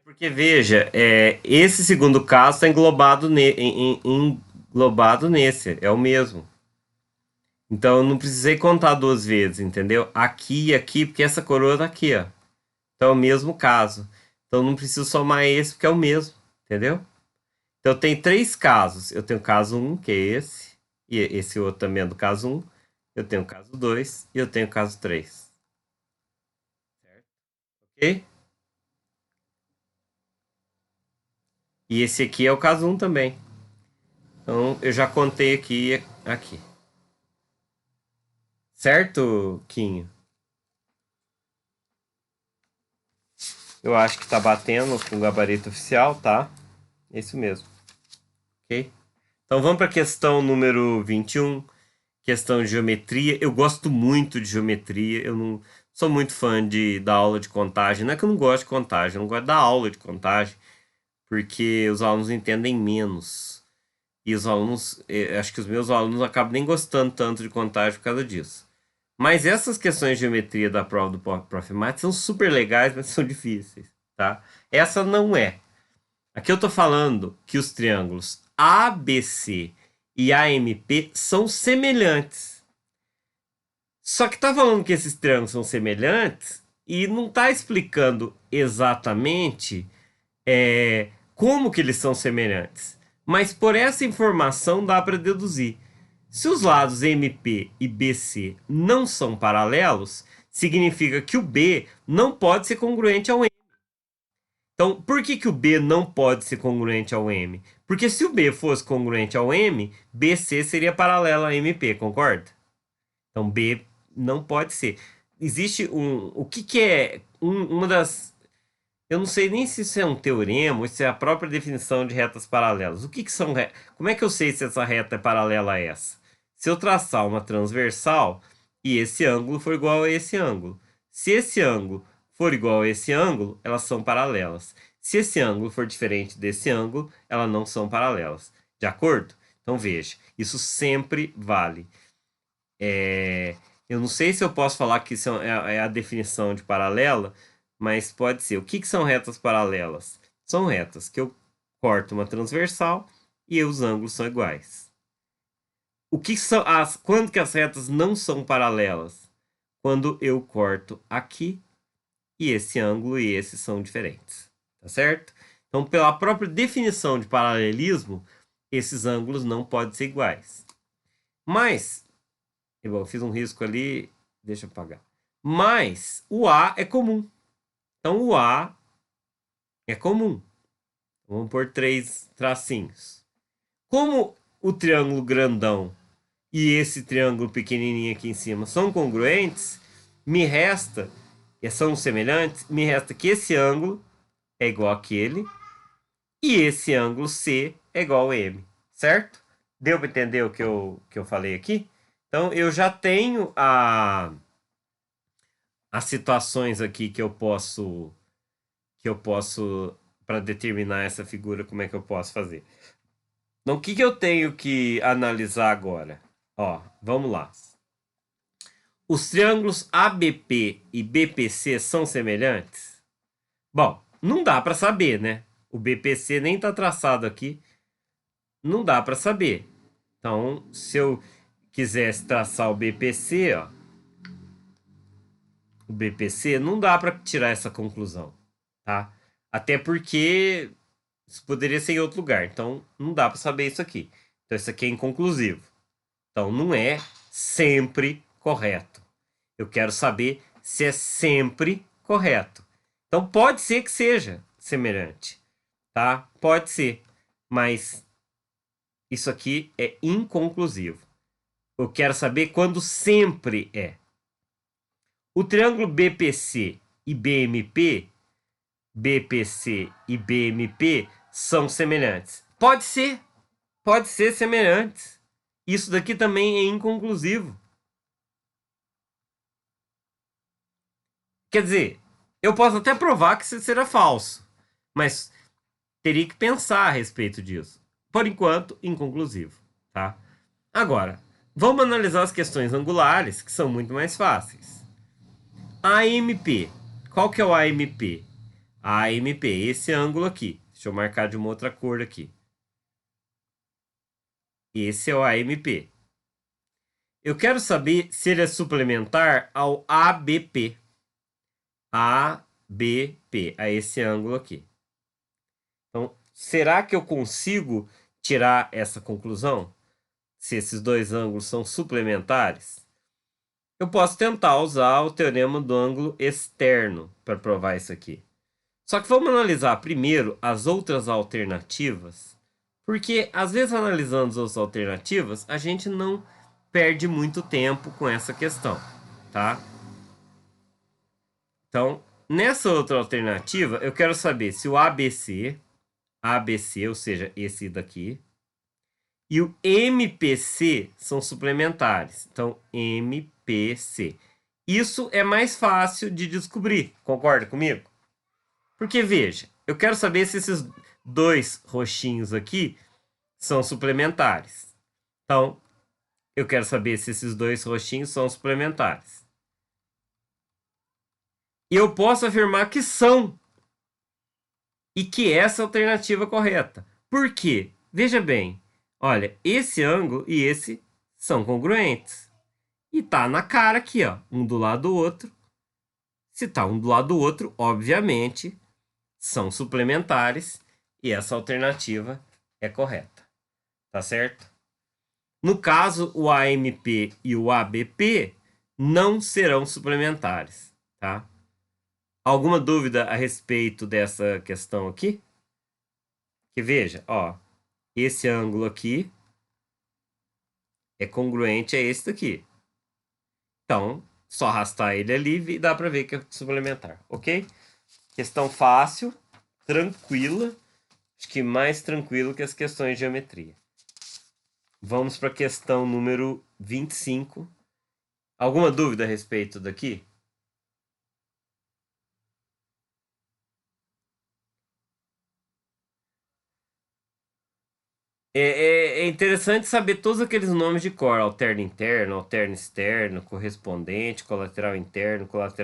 Porque, veja, esse segundo caso está englobado, englobado nesse, é o mesmo. Então eu não precisei contar duas vezes, entendeu? Aqui e aqui, porque essa coroa tá aqui, ó. Então é o mesmo caso. Então eu não preciso somar esse, porque é o mesmo, entendeu? Então eu tenho três casos. Eu tenho o caso um que é esse, e esse outro também é do caso um. Eu tenho o caso 2 e eu tenho o caso 3. Certo? Ok? E esse aqui é o caso um também. Então eu já contei aqui. Certo, Quinho? Eu acho que tá batendo com o gabarito oficial, tá? É isso mesmo. Ok? Então vamos para a questão número 21, questão de geometria. Eu gosto muito de geometria, eu não sou muito fã da aula de contagem. Não é que eu não gosto de contagem, eu não gosto da aula de contagem, porque os alunos entendem menos. E os alunos, acho que os meus alunos acabam nem gostando tanto de contagem por causa disso. Mas essas questões de geometria da prova do Prof. Math são super legais, mas são difíceis, tá? Essa não é. Aqui eu tô falando que os triângulos ABC e AMP são semelhantes. Só que tá falando que esses triângulos são semelhantes e não tá explicando exatamente como que eles são semelhantes. Mas por essa informação dá para deduzir. Se os lados MP e BC não são paralelos, significa que o B não pode ser congruente ao M. Então, por que o B não pode ser congruente ao M? Porque se o B fosse congruente ao M, BC seria paralelo a MP, concorda? Então, B não pode ser. Existe um. O que é uma das. Eu não sei nem se isso é um teorema ou se é a própria definição de retas paralelas. O que são retas? Como é que eu sei se essa reta é paralela a essa? Se eu traçar uma transversal e esse ângulo for igual a esse ângulo. Se esse ângulo for igual a esse ângulo, elas são paralelas. Se esse ângulo for diferente desse ângulo, elas não são paralelas. De acordo? Então veja, isso sempre vale. Eu não sei se eu posso falar que isso é a definição de paralela, mas pode ser. O que são retas paralelas? São retas que eu corto uma transversal e os ângulos são iguais. Quando que as retas não são paralelas? Quando eu corto aqui e esse ângulo e esse são diferentes. Tá certo? Então, pela própria definição de paralelismo, esses ângulos não podem ser iguais. Mas, eu fiz um risco ali, deixa eu apagar. Mas o A é comum. Então, o A é comum. Vamos pôr três tracinhos. Como o triângulo grandão e esse triângulo pequenininho aqui em cima são congruentes, me resta, e são semelhantes, me resta que esse ângulo é igual àquele e esse ângulo C é igual a M, certo? Deu para entender o que eu falei aqui? Então, eu já tenho as situações aqui que eu posso para determinar essa figura, como é que eu posso fazer. Então, o que eu tenho que analisar agora? Ó, vamos lá. Os triângulos ABP e BPC são semelhantes? Bom, não dá para saber, né? O BPC nem está traçado aqui. Não dá para saber. Então, se eu quisesse traçar o BPC, ó, o BPC, não dá para tirar essa conclusão, tá? Até porque isso poderia ser em outro lugar. Então, não dá para saber isso aqui. Então, isso aqui é inconclusivo. Então, não é sempre correto. Eu quero saber se é sempre correto. Então, pode ser que seja semelhante, tá? Pode ser, mas isso aqui é inconclusivo. Eu quero saber quando sempre é. O triângulo BPC e BMP, BPC e BMP são semelhantes. Pode ser semelhantes. Isso daqui também é inconclusivo. Quer dizer, eu posso até provar que isso será falso, mas teria que pensar a respeito disso. Por enquanto, inconclusivo, tá? Agora, vamos analisar as questões angulares, que são muito mais fáceis. AMP. Qual que é o AMP? AMP, esse ângulo aqui. Deixa eu marcar de uma outra cor aqui. Esse é o AMP. Eu quero saber se ele é suplementar ao ABP. ABP, a esse ângulo aqui. Então, será que eu consigo tirar essa conclusão? Se esses dois ângulos são suplementares? Eu posso tentar usar o teorema do ângulo externo para provar isso aqui. Só que vamos analisar primeiro as outras alternativas, porque às vezes analisando as outras alternativas, a gente não perde muito tempo com essa questão, tá? Então, nessa outra alternativa, eu quero saber se o ABC, ou seja, esse daqui, e o MPC são suplementares. Então, MPC. Isso é mais fácil de descobrir, concorda comigo? Porque, veja, eu quero saber se esses dois roxinhos aqui são suplementares. Então, eu quero saber se esses dois roxinhos são suplementares. E eu posso afirmar que são. E que essa é a alternativa correta. Por quê? Veja bem, olha, esse ângulo e esse são congruentes. E tá na cara aqui, ó, um do lado do outro. Se tá um do lado do outro, obviamente, são suplementares e essa alternativa é correta. Tá certo? No caso, o AMP e o ABP não serão suplementares, tá? Alguma dúvida a respeito dessa questão aqui? Que veja, ó, esse ângulo aqui é congruente a esse daqui. Então, só arrastar ele ali e dá para ver que é suplementar, ok? Questão fácil, tranquila, acho que mais tranquilo que as questões de geometria. Vamos para a questão número 25. Alguma dúvida a respeito daqui? É interessante saber todos aqueles nomes de cor: alterno interno, alterno externo, correspondente, colateral interno, colateral